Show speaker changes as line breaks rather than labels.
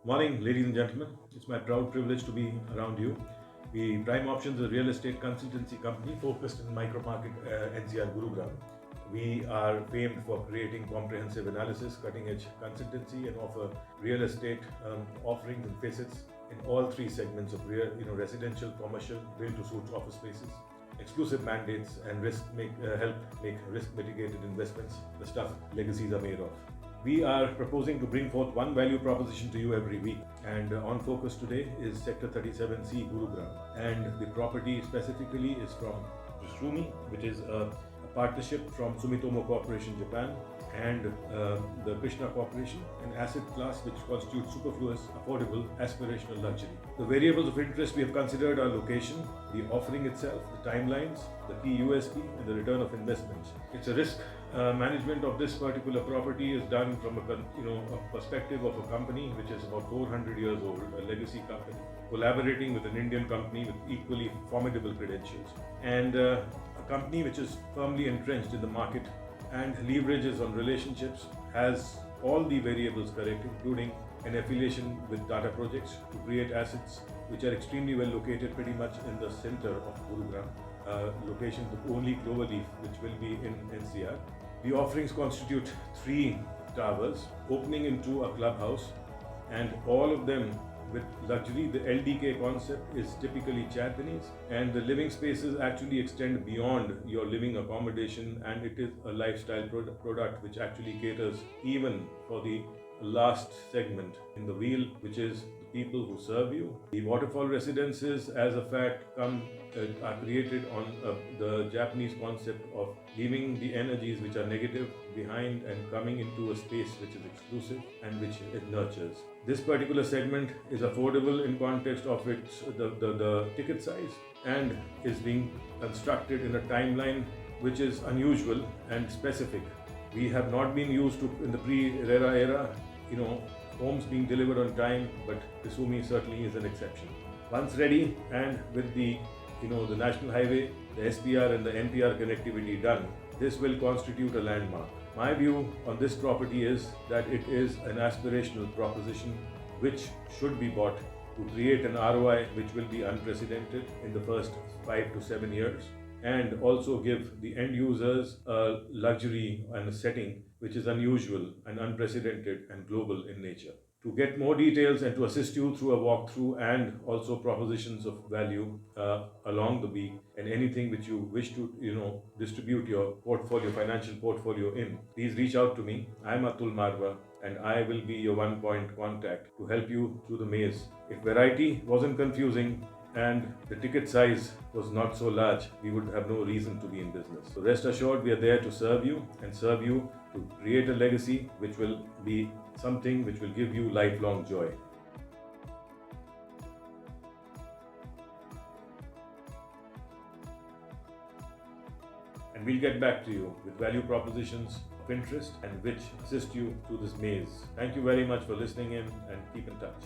Morning, ladies and gentlemen. It's my proud privilege to be around you. We Prime Options is a real estate consultancy company focused in micro-market NCR Gurugram. We are famed for creating comprehensive analysis, cutting-edge consultancy, and offer real estate offerings and facets in all three segments of residential, commercial, build-to-suit office spaces, exclusive mandates, and help make risk mitigated investments, the stuff legacies are made of. We are proposing to bring forth one value proposition to you every week. And on focus today is Sector 37C Gurugram. And the property specifically is from Sumi, which is a partnership from Sumitomo Corporation Japan and the Krishna Corporation, an asset class which constitutes superfluous, affordable, aspirational luxury. The variables of interest we have considered are location, the offering itself, the timelines, the key USP, and the return of investments. It's a risk management of this particular property is done from a perspective of a company which is about 400 years old, a legacy company, collaborating with an Indian company with equally formidable credentials, and a company which is firmly entrenched in the market and leverages on relationships, has all the variables correct, including an affiliation with Tata Projects to create assets which are extremely well located pretty much in the center of Gurugram, location the only Cloverleaf which will be in NCR. The offerings constitute three towers opening into a clubhouse, and all of them with luxury. The LDK concept is typically Japanese, and the living spaces actually extend beyond your living accommodation, and it is a lifestyle product which actually caters even for the last segment in the wheel, which is the people who serve you. The waterfall residences, as a fact, are created on the Japanese concept of leaving the energies which are negative behind and coming into a space which is exclusive and which it nurtures. This particular segment is affordable in context of the ticket size, and is being constructed in a timeline which is unusual and specific. We have not been used to in the pre-RERA era, homes being delivered on time, but Kisumi certainly is an exception. Once ready, and with the national highway, the SPR and the NPR connectivity done, this will constitute a landmark. My view on this property is that it is an aspirational proposition which should be bought to create an ROI which will be unprecedented in the first 5 to 7 years, and also give the end users a luxury and a setting which is unusual and unprecedented and global in nature. To get more details and to assist you through a walkthrough and also propositions of value along the week, and anything which you wish to distribute your portfolio, financial portfolio in, please reach out to me. I'm Atul Marwa, and I will be your one-point contact to help you through the maze. If variety wasn't confusing and the ticket size was not so large, we would have no reason to be in business. So rest assured, we are there to serve you and serve you to create a legacy which will be something which will give you lifelong joy. And we'll get back to you with value propositions of interest and which assist you through this maze. Thank you very much for listening in, and keep in touch.